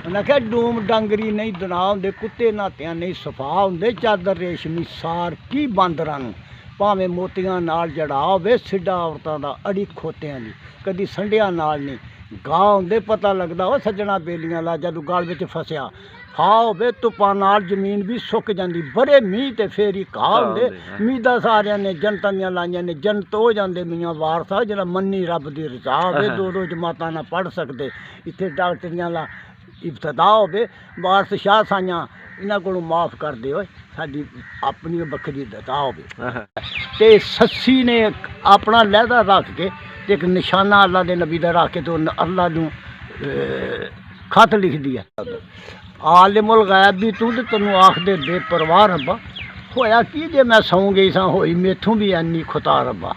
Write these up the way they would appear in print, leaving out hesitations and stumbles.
उन्हें आख्या डूम डांगरी नहीं दना होंदे कुत्ते नातियां नहीं सफा होंदे चादर रेशमी सार की बांदरां नूं भावें मोतियां नाल जड़ा होवे सिड्डा औरतां दा अड़ी खोतियां दी कदी संडियां नाल नहीं गाह होंदे पता लगदा ओ सज्जणा बेलियां ला जदों गल विच फसिया फा होवे धुप्पां नाल जमीन भी सुक जांदी बड़े मींह ते फेर ही घाह होंदे मीदा सारियां ने जनतां दियां लाइयां ने जनत हो जांदे मियां वारसा जेह्ड़ा मन्नी रब दी रजा होवे दो जमातां ना पढ़ सकदे इत्थे डॉक्टरियां ला इब्तदा होवे वारस शाह साइयां इन्हां कोलों माफ़ कर दे ओए साडी अपनी बखरी दता होवे ते सस्सी ने अपना लहदा रख के ते एक निशाना अल्लाह दे नबी दा रख के तो अल्लाह नूं खत लिख दिया आलिमुल गैब भी तू ते तैनूं आखदे बेपरवाह रब्बा होया की जे मैं सौ गई सां होई मैथों भी ऐनी खुता रब्बा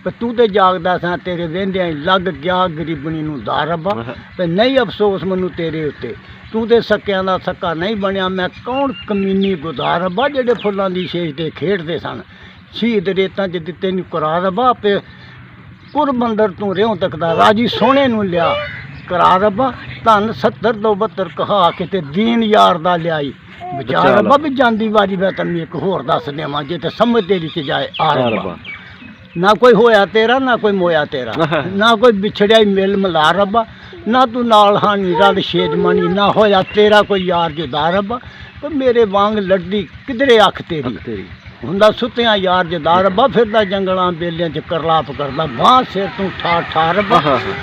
पर तू तो जागदा सा तेरे वेंदियां लग गया गरीबनी नूं दा रब्बा ते नहीं अफसोस मैनूं तेरे उत्ते तू तो सक्कियां दा सक्का नहीं बनया मैं कौन कमीनी गुजार रब्बा जेह्ड़े फुल्लां दी शेज ते खेडदे सन शहीद रेतां च दित्ते नी करा रब्बा आपे कुरबंदर तू रेहों तकदा राजी सोहणे नूं लिया करा रब्बा धन 70 तो 72 कहा के ते दीन यार दा लियाई बचा रब्बा भी जांदी वारी मैं तैनूं एक होर दस देवां जे ते समझ तेरी च जाए आ रब्बा ना कोई होया तेरा ना कोई मोया तेरा ना कोई बिछड़िया मिल मिला रब्बा ना तू नाल हानी रल शेज मनी ना होया तेरा कोई यार जुदा रब्बा पर मेरे वांग लड़दी किधरे अख तेरी हुंदा सुत्तियां यार जुदा रब्बा फिरदा जंगलां बेलियां च करलाप करदा बांह सिर तू ठा ठा रब्बा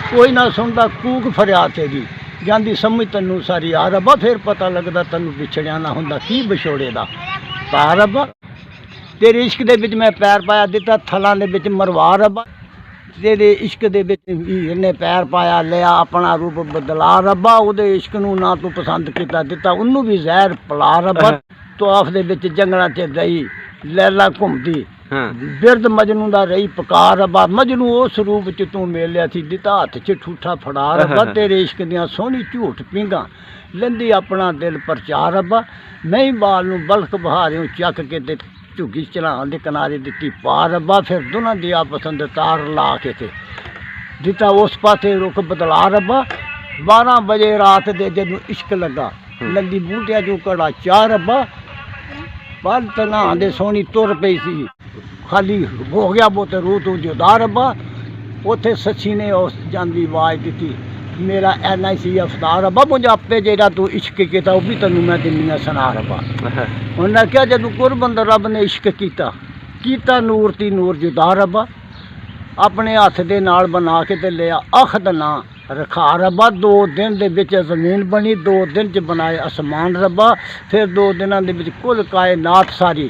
कोई ना सुनदा कूक फरियाद तेरी जांदी समझ तैनूं सारी आ रब्बा फिर पता लगदा तैनूं बिछड़िया ना हुंदा की विछोड़े दा पा रब्बा तेरे इश्क दे विच मैं पैर पाया दिता थलां दे विच मरवा रब्बा तेरे इश्क दे विच हीर ने पैर पाया लिया अपना रूप बदला रब्बा उहदे इश्क नूं ना तू पसंद कीता दिता उन्नूं भी जहर पला रब्बा तवाफ दे विच जंगलां च रही लैला घुमदी बिरद मजनू दा रही पका रब्बा मजनू उस रूप च तू मेलिया थी दिता हथ च ठूठा फड़ा रब्बा तेरे इश्क दियां सोहनी झूठ पींगा लंदी अपना दिल परचा रब्बा नहीं बाल नूं बलख बहारियों चक के ते झुग्गी चढ़ाण दे किनारे दित्ती पा रब्बा फिर दोनों दिया पसंद तार ला के ते दिता उस पासे रुख बदला रब्बा 12 बजे रात दे जदों इश्क लगा लंदी बूटिया चों घड़ा चाह रब्बा बल तना दे सोहनी तुर पई सी खाली हो गया वो तो रूह तू जुदा रब्बा उत्थे सच्ची ने उस जांदी आवाज़ दित्ती मेरा ऐना ही सी अफतार रब्बा मुझे आपे जेड़ा तू इश्क किया वह भी तेनों मैं दिनिया सुना रब्बा उन्हें क्या जदों कुरबंदर रब ने इश्क किया नूर ती नूर जुदा रब्बा अपने हथ दे नाल बना के ते लिया अखद ना रखा रब्बा 2 दिन दे विच जमीन बनी 2 दिन च बनाए आसमान रब्बा फिर 2 दिनां दे विच कुल कायनात सारी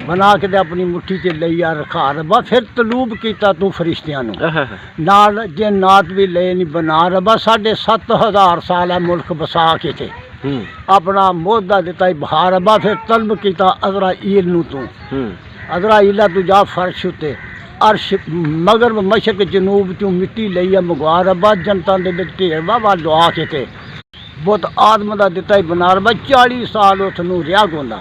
बना के ते अपनी मुट्ठी च लिया रखा रब्बा फिर तलूब किया तू फरिश्तियां नूं नाल जे नात भी ले नहीं बना रब्बा 7,500 साल है मुल्क बसा के ते अपना मोहदा दिता बहार रब्बा फिर तलब किया अज़राइल नूं तू अज़राइला तू जा फर्श उत्ते अर्श मगरब मशरक जनूब चों मिट्टी लईया मंगवा रब्बा जनता दे विच ढेर वाह लुआ के ते बुत आदम दा दिता ही बना रब्बा 40 साल उसनूं रिहा गोंदा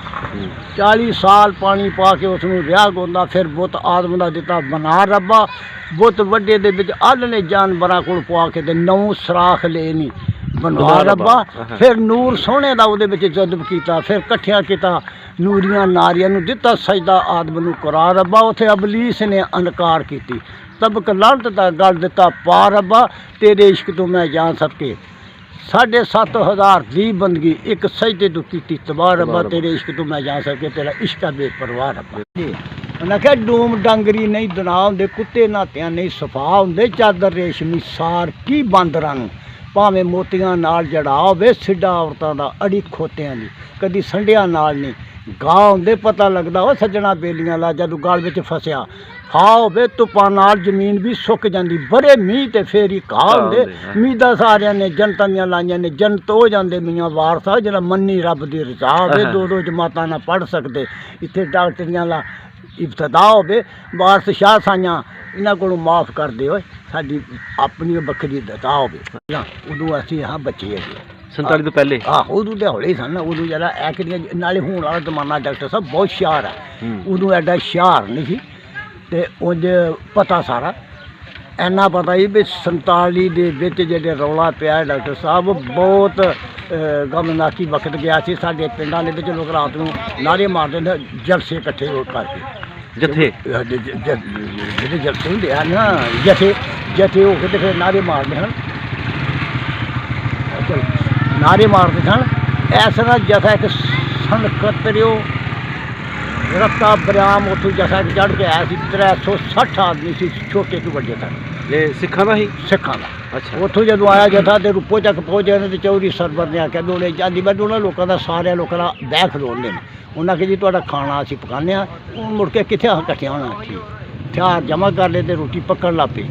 40 साल पानी पा के उसनूं रिहा गोंदा फिर बुत आदम दा दिता बना रब्बा बुत वड्डे दे विच आलने जानवरां कोल पा के ते 9 सराख ले नी बनवा रब्बा फिर नूर सोहणे दा उहदे विच जज़ब कीता फिर कट्ठियां कीता नूरियां नारियां नूं दिता सजदा आदम नूं करा रब्बा उत्थे अबलीस ने अनकार कीती तबक लानत दा गल दिता पा रब्बा तेरे इश्क तो मैं जान सके 7,500 दी बंदगी एक सजदे तो की तबाह रब्बा तेरे इश्क तो मैं जान सके तेरा इश्क बेपरवाह रब्बा उन्हें आख्या डूम डांगरी नहीं दना होंदे कुत्ते नातियां नहीं सफा होंदे चादर रेशमी सार की बांदरां नूं भावें मोतियां नाल जड़ा होवे सिड्डा औरतां दा अड़ी खोतियां दी कदी संडियां नाल नहीं गाह होंदे पता लगदा ओ सज्जणा बेलियां ला जदों गल विच फसिया फा होवे धुप्पां नाल जमीन भी सुक जांदी बड़े मींह ते फेर ही घाह होंदे मीदा सारियां ने जनतां दियां लाइयां ने जनत हो जांदे मियां वारसा जेह्ड़ा मन्नी रब दी रजा होवे 2 जमातां ना पढ़ सकदे इत्थे डॉक्टरियां ला इब्तदा होवे वारस शाह साइयां इन्हां कोलों माफ़ कर दे ओए साडी अपनी बखरी दता होवे उदों असीं हाँ बच्चे हैगे 47 तो पहले उदों तो हौले सन उदों जरा एकड़ियां नाले हुण वाला जमाना डॉक्टर साहब बहुत शार है उदों एडा शार नहीं सी ते उंज पता सारा ਇੰਨਾ ਪਤਾ ਹੀ ਵੀ 47 ਦੇ ਵਿੱਚ ਜਿਹੜੇ ਰੌਲਾ ਪਿਆ ਡਾਕਟਰ ਸਾਹਿਬ ਬਹੁਤ ਗਮਨਾਕੀ ਵਕਤ ਗਿਆ ਸੀ। ਸਾਡੇ ਪਿੰਡਾਂ ਦੇ ਵਿੱਚ ਲੋਕ ਰਾਤ ਨੂੰ ਨਾਅਰੇ ਮਾਰਦੇ ਨੇ ਜਲਸੇ ਇਕੱਠੇ ਹੋ ਕਰਕੇ, ਜਥੇ ਜਿਹੜੇ ਜਲਸੇ ਹੁੰਦੇ ਹਨ ਨਾ, ਜਥੇ ਹੋ ਕੇ ਤੇ ਫਿਰ ਨਾਅਰੇ ਮਾਰਦੇ ਹਨ, ਨਾਅਰੇ ਮਾਰਦੇ ਸਨ। ਇਸ ਤਰ੍ਹਾਂ ਜਥਾ ਇੱਕ ਸੰਕਤਰਿਓ ਰਸਤਾ ਬਰਿਆਮ ਉੱਥੋਂ ਜਥਾ ਚੜ੍ਹ ਕੇ ਆਇਆ ਸੀ। 360 ਆਦਮੀ ਸੀ, ਛੋਟੇ ਤੋਂ ਵੱਡੇ ਤੱਕ। ਇਹ ਸਿੱਖਾਂ ਦਾ ਹੀ? ਸਿੱਖਾਂ ਦਾ। ਅੱਛਾ। ਉੱਥੋਂ ਜਦੋਂ ਆਇਆ ਜਥਾ ਤੇ ਰੂਪੋ ਚੱਕ ਪਹੁੰਚਿਆ ਨੇ ਤੇ ਚੌਧਰੀ ਸਰਵਰ ਨੇ ਆਖਿਆ ਵੀ ਉਹਨੇ ਜਾਂਦੀ ਮੈਂ ਉਹਨਾਂ ਲੋਕਾਂ ਦਾ, ਸਾਰਿਆਂ ਲੋਕਾਂ ਦਾ ਬਹਿ ਖਲੋਣੇ ਨੇ। ਉਹਨਾਂ ਕਿ ਜੀ ਤੁਹਾਡਾ ਖਾਣਾ ਅਸੀਂ ਪਕਾਉਂਦੇ ਹਾਂ। ਉਹ ਮੁੜ ਕੇ ਕਿੱਥੇ ਇਕੱਠਿਆਂ ਹੋਣਾ, ਠੀਕ ਹਥਿਆਰ ਜਮ੍ਹਾਂ ਕਰ ਲਏ ਤੇ ਰੋਟੀ ਪੱਕਣ ਲੱਗ ਪਈ।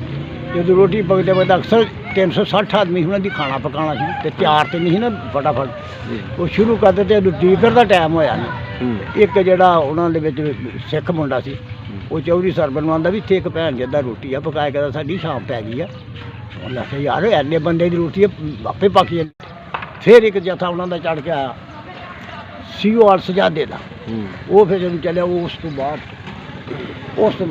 ਜਦੋਂ ਰੋਟੀ ਪਕਦੇ ਪਕਦੇ ਅਕਸਰ 360 ਆਦਮੀ ਉਹਨਾਂ ਦੀ ਖਾਣਾ ਪਕਾਉਣਾ ਸੀ ਤੇ ਤਿਆਰ ਤੇ ਨਹੀਂ ਸੀ ਨਾ ਫਟਾਫਟ। ਉਹ ਸ਼ੁਰੂ ਕਰਦੇ ਤੇ ਦੀਕਰ ਦਾ ਟਾਈਮ ਹੋਇਆ ਨਾ। ਇੱਕ ਜਿਹੜਾ ਉਹਨਾਂ ਦੇ ਵਿੱਚ ਸਿੱਖ ਮੁੰਡਾ ਸੀ, ਉਹ ਚੌਧਰੀ ਸਰਵਰ ਨੂੰ ਆਉਂਦਾ ਵੀ ਇੱਥੇ ਇੱਕ ਭੈਣ ਜਿੱਦਾਂ ਰੋਟੀ ਆ ਪਕਾਇਆ ਕਰਦਾ, ਸਾਡੀ ਸ਼ਾਮ ਪੈ ਗਈ ਆ। ਉਹਨਾਂ ਆਖਿਆ ਯਾਰ ਐਨੇ ਬੰਦੇ ਦੀ ਰੋਟੀ ਆਪੇ ਪੱਕ ਜਾਂਦੀ। ਫਿਰ ਇੱਕ ਜਥਾ ਉਹਨਾਂ ਦਾ ਚੜ੍ਹ ਕੇ ਆਇਆ ਸੀਓ ਆਲ ਸਜਾਦੇ ਦਾ। ਉਹ ਫਿਰ ਜਦੋਂ ਚੱਲਿਆ ਉਸ ਤੋਂ ਬਾਅਦ ਉਸ ਤੋਂ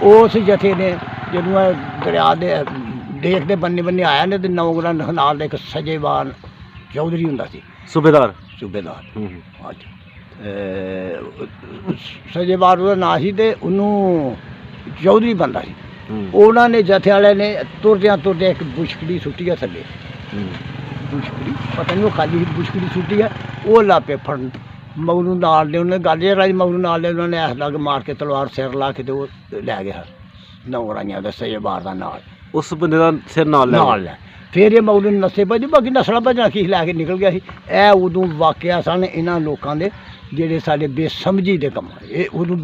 ਉਸ ਜਥੇ ਨੇ ਜਦੋਂ ਇਹ ਦਰਿਆ ਦੇ ਦੇਖਦੇ ਬੰਨੇ ਬੰਨੇ ਆਇਆ ਨੇ ਤੇ ਨੌਗਰਾ ਨਾਲ ਦੇ ਇੱਕ ਸਜੇਵਾਨ ਚੌਧਰੀ ਹੁੰਦਾ ਸੀ, ਸੂਬੇਦਾਰ। ਹਾਂਜੀ, ਸਜੇਵਾਨ ਉਹਦਾ ਨਾਂ ਸੀ ਤੇ ਉਹਨੂੰ ਚੌਧਰੀ ਬੰਦਾ ਸੀ। ਉਹਨਾਂ ਨੇ ਜਥੇ ਵਾਲਿਆਂ ਨੇ ਤੁਰਦਿਆਂ ਇੱਕ ਬੁਸ਼ਕੜੀ ਸੁੱਟੀ ਆ ਥੱਲੇ। ਬੁਸ਼ਕੜੀ ਪਤਾ ਨਹੀਂ ਉਹ ਖਾਲੀ ਬੁਸ਼ਕੜੀ ਸੁੱਟੀ ਆ। ਉਹ ਲਾਪੇ ਫੜਨ ਮਗਰੂ ਨਾਲ ਦੇ ਉਹਨੇ ਗੱਲ ਰਾਜ ਮਗਰੂ ਨਾਲ ਦੇ ਉਹਨਾਂ ਨੇ ਐਸ ਲੱਗ ਮਾਰ ਕੇ ਤਲਵਾਰ ਸਿਰ ਲਾ ਕੇ ਤੇ ਉਹ ਲੈ ਗਿਆ ਨੌਗਰਾਈਆਂ ਦਾ ਸਜੇਵਾਰ ਦਾ ਨਾਲ। ਉਸ ਬੰਦੇ ਦਾ ਸਿਰ ਨਾਲ ਲੈ ਫਿਰ ਇਹ ਮਗਰੂ ਨੱਸੇ ਭੱਜ ਬਾਕੀ ਨਸਲਾਂ ਭੱਜਣਾ ਕੀ ਲੈ ਕੇ ਨਿਕਲ ਗਿਆ ਸੀ। ਇਹ ਉਦੋਂ ਵਾਕਿਆ ਸਨ ਇਹਨਾਂ ਲੋਕਾਂ ਦੇ ਜਿਹੜੇ ਸਾਡੇ ਬੇਸਮਝੀ ਦੇ ਕੰਮ। ਇਹ ਉਦੋਂ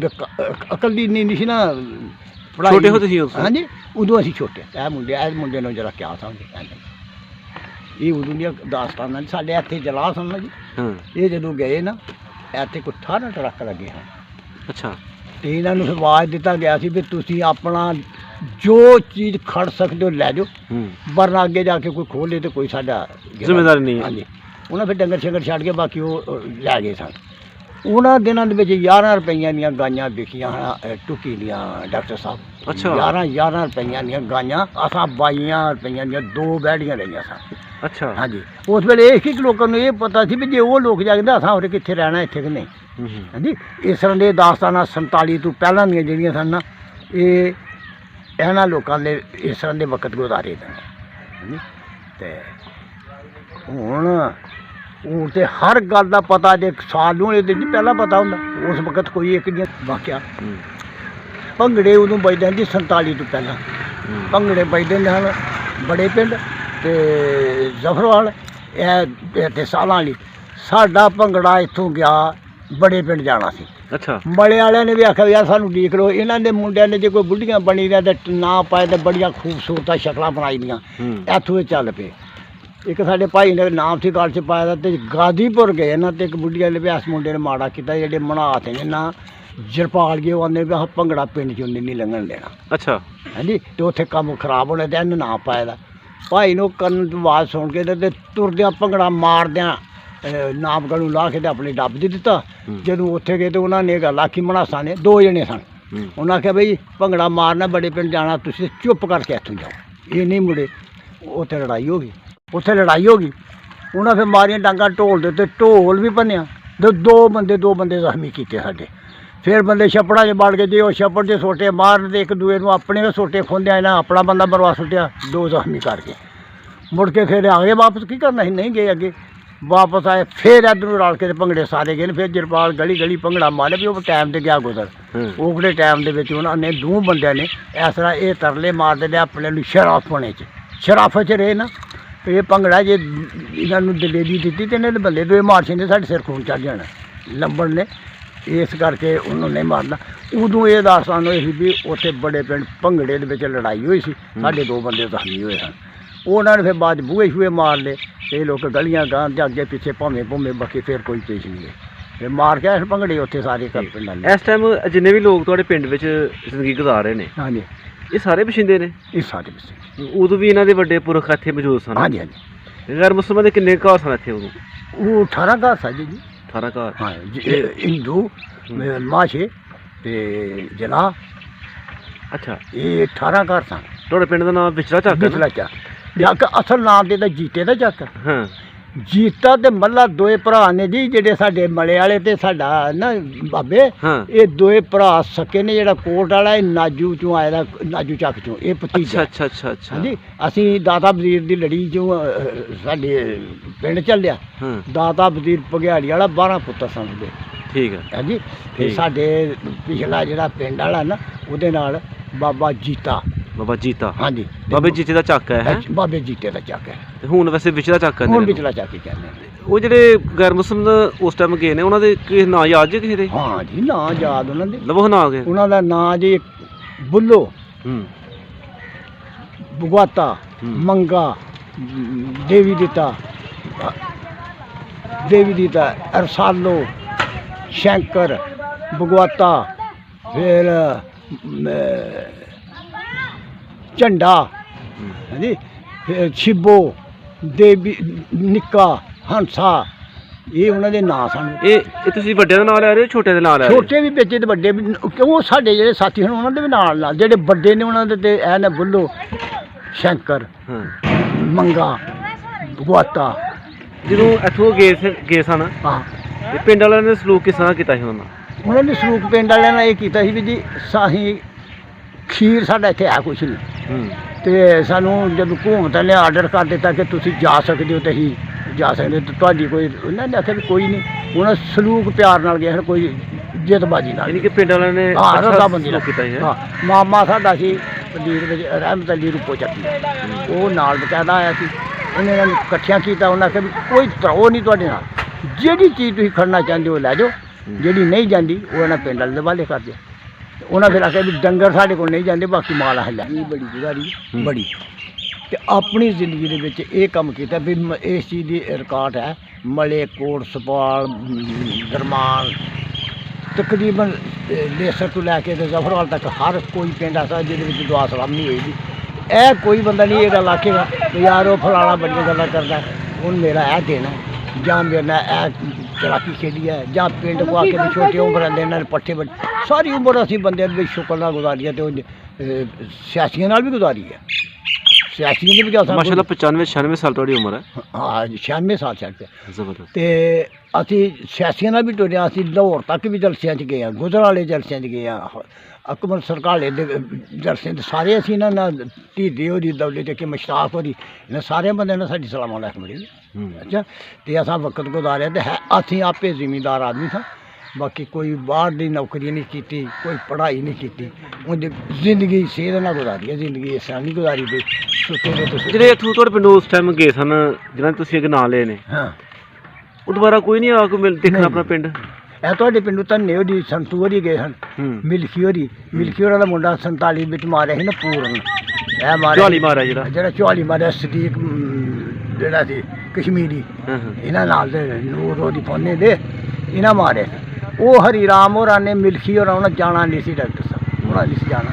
ਅਕਲੀ ਨਹੀਂ ਸੀ ਨਾ, ਛੋਟੇ ਹੁੰਦੇ ਸੀ। ਹਾਂਜੀ, ਉਦੋਂ ਅਸੀਂ ਛੋਟੇ। ਇਹ ਮੁੰਡੇ ਨੂੰ ਜਰਾ ਕਿਆ ਸਮਝੇ, ਇਹ ਉਦੋਂ ਦੀਆਂ ਦਾਸਤਾਨਾਂ ਸਾਡੇ ਇੱਥੇ ਜਲਾ ਸਨ ਨਾ ਜੀ। ਇਹ ਜਦੋਂ ਗਏ ਨਾ ਇੱਥੇ ਕੋਈ 18 ਟਰੱਕ ਲੱਗੇ ਹਨ। ਅੱਛਾ। ਤੇ ਇਹਨਾਂ ਨੂੰ ਫਿਰ ਆਵਾਜ਼ ਦਿੱਤਾ ਗਿਆ ਸੀ ਵੀ ਤੁਸੀਂ ਆਪਣਾ ਜੋ ਚੀਜ਼ ਖੜ ਸਕਦੇ ਹੋ ਲੈ ਜਾਓ, ਵਰਨਾ ਅੱਗੇ ਜਾ ਕੇ ਕੋਈ ਖੋਲੇ ਤੇ ਕੋਈ ਸਾਡਾ ਜ਼ਿੰਮੇਵਾਰੀ ਨਹੀਂ ਹੈ। ਹਾਂਜੀ, ਉਹਨਾਂ ਫਿਰ ਡੰਗਰ ਸ਼ੰਗਰ ਛੱਡ ਕੇ ਬਾਕੀ ਉਹ ਲੈ ਗਏ ਸਨ। ਉਹਨਾਂ ਦਿਨਾਂ ਦੇ ਵਿੱਚ 11 ਰੁਪਈਆਂ ਦੀਆਂ ਗਾਈਆਂ ਵਿਕੀਆਂ ਹਨ ਟੁੱਕੀ ਦੀਆਂ ਡਾਕਟਰ ਸਾਹਿਬ। ਅੱਛਾ। 11 ਰੁਪਈਆਂ ਦੀਆਂ ਗਾਈਆਂ ਅਸਾਂ 22 ਰੁਪਈਆਂ ਦੀਆਂ 2 ਬੈੜੀਆਂ ਲਈਆਂ ਸਨ। ਅੱਛਾ। ਹਾਂਜੀ, ਉਸ ਵੇਲੇ ਇਹ ਸੀ ਕਿ ਲੋਕਾਂ ਨੂੰ ਇਹ ਪਤਾ ਸੀ ਵੀ ਜੇ ਉਹ ਲੋਕ ਜਾਗਦੇ ਅਸਾਂ ਹੋਰ ਕਿੱਥੇ ਰਹਿਣਾ ਇੱਥੇ ਕਿ ਨਹੀਂ। ਹਾਂਜੀ, ਇਸ ਤਰ੍ਹਾਂ ਦੇ ਦਾਸਤਾਨਾਂ 47 ਤੋਂ ਪਹਿਲਾਂ ਦੀਆਂ ਜਿਹੜੀਆਂ ਸਨ ਨਾ, ਇਹ ਇਹਨਾਂ ਲੋਕਾਂ ਦੇ ਇਸ ਤਰ੍ਹਾਂ ਦੇ ਵਕਤ ਗੁਜ਼ਾਰੇ ਨੇ। ਤੇ ਹੁਣ ਤੇ ਹਰ ਗੱਲ ਦਾ ਪਤਾ ਜੇ ਸਾਲ ਨੂੰ ਇਹਦੇ ਪਹਿਲਾਂ ਪਤਾ ਹੁੰਦਾ। ਉਸ ਵਕਤ ਕੋਈ ਇੱਕ ਦੀਆਂ ਵਾਕਿਆ ਭੰਗੜੇ ਉਦੋਂ ਵੱਜਦੇ ਹਨ ਜੀ 47 ਤੋਂ ਪਹਿਲਾਂ। ਭੰਗੜੇ ਵੱਜਦੇ ਹਨ ਬੜੇ ਪਿੰਡ ਤੇ ਜ਼ਫਰਵਾਲ ਇਹ ਤੇ ਸਾਲਾਂ ਵਾਲੀ। ਸਾਡਾ ਭੰਗੜਾ ਇੱਥੋਂ ਗਿਆ ਬੜੇ ਪਿੰਡ ਜਾਣਾ ਸੀ। ਅੱਛਾ। ਬੜੇ ਵਾਲਿਆਂ ਨੇ ਵੀ ਆਖਿਆ ਯਾਰ ਸਾਨੂੰ ਦੇਖ ਲਓ। ਇਹਨਾਂ ਦੇ ਮੁੰਡਿਆਂ ਨੇ ਜੇ ਕੋਈ ਬੁੱਢੀਆਂ ਬਣੀ ਦੀਆਂ ਤੇ ਨਾ ਪਾਏ ਤੇ ਬੜੀਆਂ ਖੂਬਸੂਰਤ ਸ਼ਕਲਾਂ ਬਣਾਈ ਦੀਆਂ। ਇੱਥੋਂ ਇਹ ਚੱਲ ਪਏ। ਇੱਕ ਸਾਡੇ ਭਾਈ ਨੇ ਨਾਮ ਸੀ ਗੱਲ 'ਚ ਪਾਇਆ ਦਾ ਤੇ ਗਾਜ਼ੀਪੁਰ ਗਏ ਨਾ ਤੇ ਇੱਕ ਬੁੱਢੀ ਵਾਲੇ ਵੀ ਇਸ ਮੁੰਡੇ ਨੇ ਮਾੜਾ ਕੀਤਾ। ਜਿਹੜੇ ਮਨਾਤ ਨੇ ਨਾ ਜਰਪਾਲ ਗਏ ਉਹ ਆਉਂਦੇ ਵੀ ਆਹ ਭੰਗੜਾ ਪਿੰਡ 'ਚੋਂ ਨਹੀਂ ਲੰਘਣ ਦੇਣਾ। ਅੱਛਾ। ਹਾਂਜੀ, ਤੇ ਉੱਥੇ ਕੰਮ ਖਰਾਬ ਹੋਣਾ ਤੇ ਇਹਨੂੰ ਨਾ ਪਾਇਆ ਦਾ। ਭਾਈ ਨੂੰ ਕੰਨ ਤੋਂ ਆਵਾਜ਼ ਸੁਣ ਕੇ ਤੇ ਤੁਰਦਿਆਂ ਭੰਗੜਾ ਮਾਰਦਿਆਂ ਨਾਪਗਲ ਨੂੰ ਲਾ ਕੇ ਤੇ ਆਪਣੇ ਡੱਬ ਦੇ ਦਿੱਤਾ। ਜਦੋਂ ਉੱਥੇ ਗਏ ਤੇ ਉਹਨਾਂ ਨੇ ਗੱਲ ਆਖੀ ਮਨਾਸਾਂ ਨੇ 2 ਜਣੇ ਸਨ। ਉਹਨਾਂ ਆਖਿਆ ਬਈ ਭੰਗੜਾ ਮਾਰਨਾ ਬੜੇ ਪਿੰਡ ਜਾਣਾ, ਤੁਸੀਂ ਚੁੱਪ ਕਰਕੇ ਇੱਥੋਂ ਜਾਓ। ਇਹ ਨਹੀਂ ਮੁੜੇ। ਉੱਥੇ ਲੜਾਈ ਹੋ ਗਈ। ਉਹਨਾਂ ਫਿਰ ਮਾਰੀਆਂ ਡਾਂਗਾ ਢੋਲ ਦੇ ਉੱਤੇ, ਢੋਲ ਵੀ ਭੰਨਿਆ ਤੇ 2 ਬੰਦੇ ਜ਼ਖਮੀ ਕੀਤੇ ਸਾਡੇ। ਫਿਰ ਬੰਦੇ ਛੱਪੜਾਂ 'ਚ ਵੜ ਕੇ ਜੇ ਉਹ ਛੱਪੜ 'ਚ ਸੋਟੇ ਮਾਰਨ ਤੇ ਇੱਕ ਦੂਏ ਨੂੰ ਆਪਣੇ ਸੋਟੇ ਖੁੰਦਿਆ ਇਹਨਾਂ ਆਪਣਾ ਬੰਦਾ ਮਰਵਾ ਸੁੱਟਿਆ 2 ਜ਼ਖਮੀ ਕਰਕੇ। ਮੁੜ ਕੇ ਫਿਰ ਆ ਗਏ ਵਾਪਸ। ਕੀ ਕਰਨਾ ਸੀ, ਨਹੀਂ ਗਏ ਅੱਗੇ। ਵਾਪਸ ਆਏ ਫਿਰ ਇੱਧਰੋਂ ਰਲ ਕੇ ਭੰਗੜੇ ਸਾਰੇ ਗਏ ਨੇ। ਫਿਰ ਜਰਪਾਲ ਗਲੀ ਭੰਗੜਾ ਮਾਰਿਆ ਵੀ ਉਹ ਟਾਈਮ 'ਤੇ ਗਿਆ ਗੁਜ਼ਰ। ਉਹ ਕਿਹੜੇ ਟਾਈਮ ਦੇ ਵਿੱਚ ਉਹਨਾਂ ਨੇ 2 ਬੰਦਿਆਂ ਨੇ ਇਸ ਤਰ੍ਹਾਂ ਇਹ ਤਰਲੇ ਮਾਰਦੇ ਨੇ ਆਪਣੇ ਨੂੰ ਸ਼ਰਾਫਤ 'ਚ ਰਹੇ ਨਾ। ਇਹ ਭੰਗੜਾ ਜੇ ਇਹਨਾਂ ਨੂੰ ਦਲੇਰੀ ਦਿੱਤੀ ਤੇ ਇਹਨਾਂ ਦੇ ਬੰਦੇ 2 ਮਾਰ ਛਿੰਦੇ ਸਾਡੇ ਸਿਰ ਖੂਨ ਚੜ੍ਹ ਜਾਣਾ ਲੰਬੜ ਨੇ। ਇਸ ਕਰਕੇ ਉਹਨੂੰ ਨਹੀਂ ਮਾਰਨਾ। ਉਦੋਂ ਇਹ ਦਾਸਤਾਨ ਹੋਈ ਸੀ ਵੀ ਉੱਥੇ ਬੜੇ ਪਿੰਡ ਭੰਗੜੇ ਦੇ ਵਿੱਚ ਲੜਾਈ ਹੋਈ ਸੀ। ਸਾਡੇ 2 ਬੰਦੇ ਜ਼ਖਮੀ ਹੋਏ ਹਨ। ਉਹਨਾਂ ਨੇ ਫਿਰ ਬਾਅਦ 'ਚ ਬੂਹੇ ਸ਼ੂਹੇ ਮਾਰ ਲਏ। ਇਹ ਲੋਕ ਗਲੀਆਂ ਗਾਂ ਦੇ ਅੱਗੇ ਪਿੱਛੇ ਭੰਮੇ ਬਾਕੀ ਫਿਰ ਕੋਈ ਪੇਸ਼ ਨਹੀਂ ਹੈ। ਫਿਰ ਮਾਰ ਕੇ ਆਏ ਭੰਗੜੇ ਉੱਥੇ ਸਾਰੇ ਘਰ ਪਿੰਡਾਂ ਦੇ। ਇਸ ਟਾਈਮ ਜਿੰਨੇ ਵੀ ਲੋਕ ਤੁਹਾਡੇ ਪਿੰਡ ਵਿੱਚ ਜ਼ਿੰਦਗੀ ਗੁਜ਼ਾਰ ਰਹੇ ਨੇ, ਹਾਂਜੀ, ਇਹ ਸਾਰੇ ਬਸ਼ਿੰਦੇ ਨੇ? ਇਹ ਸਾਰੇ ਬਸ਼ਿੰਦੇ। ਉਦੋਂ ਵੀ ਇਹਨਾਂ ਦੇ ਵੱਡੇ ਪੁਰਖ ਇੱਥੇ ਮੌਜੂਦ ਸਨ? ਹਾਂਜੀ। ਗੈਰ ਮੁਸਲਮਾਨ ਦੇ ਕਿੰਨੇ ਘਰ ਸਨ ਇੱਥੇ ਉਦੋਂ? ਉਹ 18 ਘਰ ਸਨ ਜੀ। 18 ਘਰ। ਹਾਂ, ਹਿੰਦੂ ਮਾਸ਼ੇ ਤੇ ਜਲਾ ਅੱਛਾ, ਇਹ 18 ਘਰ ਸਨ। ਤੁਹਾਡੇ ਪਿੰਡ ਦਾ ਨਾਮ ਵਿਚਲਾ ਚੱਕ ਹੈ ਨਾ? ਵਿਚਲਾ ਚੱਕ ਅਸਲ ਨਾਮ ਤੇ ਤਾਂ ਜੀਤੇ ਦਾ ਚੱਕ। ਹਾਂ, ਜੀਤਾ ਤੇ ਮੱਲਾ ਦੋਏ ਭਰਾ ਨੇ ਜੀ, ਜਿਹੜੇ ਸਾਡੇ ਮਲੇ ਵਾਲੇ ਤੇ ਸਾਡਾ ਨਾ ਬਾਬੇ, ਹਾਂ। ਇਹ ਦੋਏ ਭਰਾ ਸਕੇ ਨੇ। ਜਿਹੜਾ ਕੋਟ ਵਾਲਾ ਇਹ ਨਾਜੂ ਚੋਂ ਆਇਆ ਦਾ, ਨਾਜੂ ਚੱਕ ਚੋਂ, ਇਹ ਅੱਛਾ ਭਤੀਜਾ। ਅੱਛਾ ਅੱਛਾ ਅੱਛਾ। ਹਾਂਜੀ, ਅਸੀਂ ਦਾਤਾ ਵਜ਼ੀਰ ਦੀ ਲੜੀ ਚੋਂ ਸਾਡੇ ਪਿੰਡ ਚੱਲਿਆ। ਹਾਂ, ਦਾਤਾ ਵਜ਼ੀਰ ਭਗਿਆੜੀ ਵਾਲਾ 12 ਪੁੱਤਰ ਸਨ ਉਹਦੇ। ਠੀਕ ਹੈ। ਹਾਂਜੀ, ਤੇ ਠੀਕ। ਸਾਡੇ ਪਿਛਲਾ ਜਿਹੜਾ ਪਿੰਡ ਵਾਲਾ ਨਾ, ਉਹਦੇ ਨਾਲ ਬਾਬਾ ਜੀਤਾ। ਬਾਬਾ ਜੀਤਾ। ਹਾਂਜੀ, ਬਾਬੇ ਜੀਤੇ ਦਾ ਚੱਕ ਹੈ, ਹੈਂ? ਬਾਬੇ ਜੀਤੇ ਦਾ ਚੱਕ ਹੈ। ਤੇ ਹੁਣ ਵੈਸੇ ਵਿਚਲਾ ਚੱਕ ਕਹਿੰਦੇ ਹੁਣ ਨੇ। ਵਿਚਲਾ ਚੱਕ ਹੀ ਕਹਿੰਦੇ ਨੇ। ਉਹ ਜਿਹੜੇ ਗੈਰ ਮੁਸਲਮ ਉਸ ਟਾਈਮ ਗਏ ਨੇ, ਉਹਨਾਂ ਦੇ ਕਿਸੇ ਨਾਂ ਯਾਦ ਜੇ ਕਿਸੇ ਦੇ? ਹਾਂ ਜੀ, ਨਾਂ ਯਾਦ ਉਹਨਾਂ ਦੇ। ਲਵੋ ਨਾਂ ਗਏ। ਉਹਨਾਂ ਦਾ ਨਾਂ ਜੀ ਬੁੱਲੋ, ਹੂੰ, ਬਗਵਾਤਾ, ਹੂੰ। ਮੰਗਾ, ਦੇਵੀ ਦੀਤਾ, ਅਰਸਾਲੋ, ਸ਼ੰਕਰ, ਬਗਵਾਤਾ, ਫਿਰ ਝੰਡਾ, ਹਾਂਜੀ, ਫਿਰ ਛਿੱਬੋ, ਦੇਵੀ, ਨਿੱਕਾ, ਹੰਸਾ, ਇਹ ਉਹਨਾਂ ਦੇ ਨਾਂ ਸਨ। ਇਹ ਤੁਸੀਂ ਵੱਡਿਆਂ ਦਾ ਨਾਂ ਲੈ ਰਹੇ ਹੋ, ਛੋਟਿਆਂ ਦੇ ਨਾਂ ਲੈ ਰਹੇ ਹੋ? ਛੋਟੇ ਵੀ ਵਿੱਚ ਤੇ ਵੱਡੇ ਵੀ, ਕਿਉਂ ਸਾਡੇ ਜਿਹੜੇ ਸਾਥੀ ਹਨ ਉਹਨਾਂ ਦੇ ਵੀ ਨਾਲ ਜਿਹੜੇ ਵੱਡੇ ਨੇ ਉਹਨਾਂ ਦੇ ਤੇ ਇਹ ਨੇ ਬੁੱਲੋ, ਸ਼ੰਕਰ, ਹਾਂ। ਮੰਗਾ, ਬਗਵਾਤਾ। ਜਦੋਂ ਇੱਥੋਂ ਗਏ ਸਨ, ਹਾਂ, ਤੇ ਪਿੰਡ ਵਾਲਿਆਂ ਨੇ ਸਲੂਕ ਕਿਸ ਤਰ੍ਹਾਂ ਕੀਤਾ ਸੀ ਉਹਨਾਂ ਨਾਲ? ਉਹਨਾਂ ਨੇ ਸਲੂਕ ਪਿੰਡ ਵਾਲਿਆਂ ਨੇ ਇਹ ਕੀਤਾ ਸੀ ਵੀ ਜੀ, ਸਾਹੀਂ ਖੀਰ ਸਾਡਾ ਇੱਥੇ ਹੈ ਕੁਛ ਨਹੀਂ, ਹੂੰ, ਤੇ ਸਾਨੂੰ ਜਦੋਂ ਹਕੂਮਤ ਨੇ ਆਰਡਰ ਕਰ ਦਿੱਤਾ ਕਿ ਤੁਸੀਂ ਜਾ ਸਕਦੇ ਹੋ, ਤੇ ਅਸੀਂ ਜਾ ਸਕਦੇ ਹੋ, ਤੇ ਤੁਹਾਡੀ ਕੋਈ, ਉਹਨਾਂ ਨੇ ਆਖਿਆ ਵੀ ਕੋਈ ਨਹੀਂ। ਉਹਨਾਂ ਸਲੂਕ ਪਿਆਰ ਨਾਲ ਗਿਆ, ਕੋਈ ਜਿੱਦਬਾਜੀ ਨਾਲ। ਯਾਨੀ ਕਿ ਪਿੰਡ ਵਾਲਿਆਂ ਨੇ ਹਾਂ, ਅੱਛਾ ਰਜ਼ਾਮੰਦੀ ਨਾਲ ਸਲੂਕ ਕੀਤਾ ਸੀ, ਹੈਂ? ਹਾਂ, ਮਾਮਾ ਸਾਡਾ ਸੀ ਪਨੀਰ ਵਿੱਚ ਰਹਿਮਤ ਅਲੀ ਰੂਪੋ ਚੱਕੀ, ਉਹ ਨਾਲ ਬਕਾਇਦਾ ਆਇਆ ਸੀ। ਉਹਨੇ ਇਹਨਾਂ ਨੂੰ ਇਕੱਠਿਆਂ ਕੀਤਾ। ਉਹਨਾਂ ਆਖਿਆ ਵੀ ਕੋਈ ਤਰੋ ਨਹੀਂ ਤੁਹਾਡੇ ਨਾਲ, ਜਿਹੜੀ ਚੀਜ਼ ਤੁਸੀਂ ਖੜਨਾ ਚਾਹੁੰਦੇ ਹੋ ਲੈ ਜਾਓ, ਜਿਹੜੀ ਨਹੀਂ ਜਾਂਦੀ ਉਹ ਇਹਨਾਂ ਪਿੰਡ ਵਾਲੇ ਦੇ ਵਾਲੇ ਕਰ ਦਿਓ। ਉਹਨਾਂ ਫਿਰ ਆਖਿਆ ਵੀ ਡੰਗਰ ਸਾਡੇ ਕੋਲ ਨਹੀਂ ਜਾਂਦੇ, ਬਾਕੀ ਮਾਲ ਹੈ ਲੈ। ਇਹ ਬੜੀ ਗੁਜ਼ਾਰੀ ਬੜੀ, ਤੇ ਆਪਣੀ ਜ਼ਿੰਦਗੀ ਦੇ ਵਿੱਚ ਇਹ ਕੰਮ ਕੀਤਾ ਵੀ ਇਸ ਚੀਜ਼ ਦੀ ਰਿਕਾਰਡ ਹੈ। ਮਲੇ, ਕੋਟ, ਸਪਾਲ, ਦਰਮਾਨ, ਤਕਰੀਬਨ ਲੇਸਰ ਤੋਂ ਲੈ ਕੇ ਤੇ ਜ਼ਫਰਵਾਲ ਤੱਕ ਹਰ ਕੋਈ ਪਿੰਡ ਐਸਾ ਜਿਹਦੇ ਵਿੱਚ ਦੁਆ ਸਲਾਮ ਨਹੀਂ ਹੋਏਗੀ। ਇਹ ਕੋਈ ਬੰਦਾ ਨਹੀਂ ਇਹ ਗੱਲ ਆਖੇਗਾ ਵੀ ਯਾਰ ਉਹ ਫਲਾਣਾ ਬੜੀਆਂ ਗੱਲਾਂ ਕਰਦਾ, ਹੁਣ ਮੇਰਾ ਇਹ ਦੇਣਾ ਜਾਂ ਮੇਰੇ ਨਾਲ ਇਹ ਚਲਾਕੀ ਖੇਡੀ ਹੈ, ਜਾਂ ਪਿੰਡ ਕੋ ਆ ਕੇ ਵੀ ਛੋਟੀ ਉਮਰ ਦੇ ਨਾਲ ਪੱਠੇ ਵੱਢ। ਸਾਰੀ ਉਮਰ ਅਸੀਂ ਬੰਦਿਆਂ ਦੇ ਵਿੱਚ ਸ਼ੁਕਰ ਨਾਲ ਗੁਜ਼ਾਰੀ ਹੈ, ਤੇ ਉਹ ਸਿਆਸੀਆਂ ਨਾਲ ਵੀ ਗੁਜ਼ਾਰੀ ਹੈ। ਸਿਆਸੀਆਂ ਦੀ ਵੀ ਗੱਲ ਮਾਸ਼ਾਅੱਲਾ 95-96 ਸਾਲ ਤੁਹਾਡੀ ਉਮਰ ਹੈ। ਹਾਂ, 96 ਸਾਲ ਛੱਡ ਕੇ। ਜ਼ਬਰਦਸਤ। ਤੇ ਅਸੀਂ ਸਿਆਸੀਆਂ ਨਾਲ ਵੀ ਟੁਰਿਆ। ਅਸੀਂ ਲਾਹੌਰ ਤੱਕ ਵੀ ਜਲਸਿਆਂ 'ਚ ਗਏ ਹਾਂ, ਗੁਜਰਾਂਵਾਲੇ ਜਲਸਿਆਂ 'ਚ ਗਏ ਹਾਂ, ਅਕਬਰ ਸਰਕਾਲੇ ਦੇ ਜਲਸੇ 'ਤੇ ਸਾਰੇ ਅਸੀਂ ਇਹਨਾਂ ਨਾਲ ਢੀਡੇ ਹੋਰੀ, ਦੌਲੇ ਤੇ ਕਿ ਮੁਸ਼ਤਾਕ ਹੋਰੀ, ਇਹਨਾਂ ਸਾਰਿਆਂ ਬੰਦਿਆਂ ਨਾਲ ਸਾਡੀ ਸਲਾਮ ਅਲੈਕੁਮ ਮਿਲੀ। ਅੱਛਾ, ਤੇ ਅਸਾਂ ਵਕਤ ਗੁਜ਼ਾਰਿਆ ਤੇ ਹੈ ਅਸੀਂ ਆਪੇ ਜ਼ਿਮੀਂਦਾਰ ਆਦਮੀ ਸਾਂ। ਬਾਕੀ ਕੋਈ ਬਾਹਰ ਦੀ ਨੌਕਰੀ ਨਹੀਂ ਕੀਤੀ, ਕੋਈ ਪੜ੍ਹਾਈ ਨਹੀਂ ਕੀਤੀ। ਉਹਦੀ ਜ਼ਿੰਦਗੀ ਸਿਹਤ ਨਾਲ ਗੁਜ਼ਾਰੀ ਹੈ, ਜ਼ਿੰਦਗੀ ਇਸ ਤਰ੍ਹਾਂ ਨਹੀਂ ਗੁਜ਼ਾਰੀ ਵੀ ਸੁੱਤੇ ਦੇ ਤੁਸੀਂ। ਜਿਹੜੇ ਇੱਥੋਂ ਤੁਹਾਡੇ ਪਿੰਡੋਂ ਉਸ ਟਾਈਮ ਗਏ ਸਨ, ਜਿਹਨਾਂ ਤੁਸੀਂ ਅੱਗੇ ਨਾਂ ਲਏ ਨੇ, ਹਾਂ, ਉਹ ਦੁਬਾਰਾ ਕੋਈ ਨਹੀਂ ਆ ਕੇ ਦੇਖਣਾ ਆਪਣਾ ਪਿੰਡ? ਇਹ ਤੁਹਾਡੇ ਪਿੰਡੋਂ ਧੰਨੇ ਹੋਰੀ, ਸੰਤੂ ਹੋਰੀ ਗਏ ਹਨ, ਮਿਲਖੀ ਹੋਰਾਂ ਦਾ ਮੁੰਡਾ 47 ਵਿੱਚ ਮਾਰਿਆ ਸੀ ਨਾ, ਪੂਰਨ। ਇਹ ਮਾਰਿਆ ਝਾਲੀ ਮਾਰਿਆ ਜਿਹੜਾ ਝਾਲੀ ਮਾਰਿਆ, ਸਦੀਕ ਜਿਹੜਾ ਸੀ ਕਸ਼ਮੀਰੀ, ਇਹਨਾਂ ਨਾਲ ਦੇ ਨੂਰ ਉਹਦੀ ਪੌਨੇ ਦੇ ਇਹਨਾਂ ਮਾਰੇ। ਉਹ ਹਰੀ ਰਾਮ ਹੋਰਾਂ ਨੇ, ਮਿਲਖੀ ਹੋਰਾਂ, ਉਹਨਾਂ ਜਾਣਾ ਨਹੀਂ ਸੀ, ਡਾਕਟਰ ਸਾਹਿਬ ਉਹਨਾਂ ਨਹੀਂ ਸੀ ਜਾਣਾ।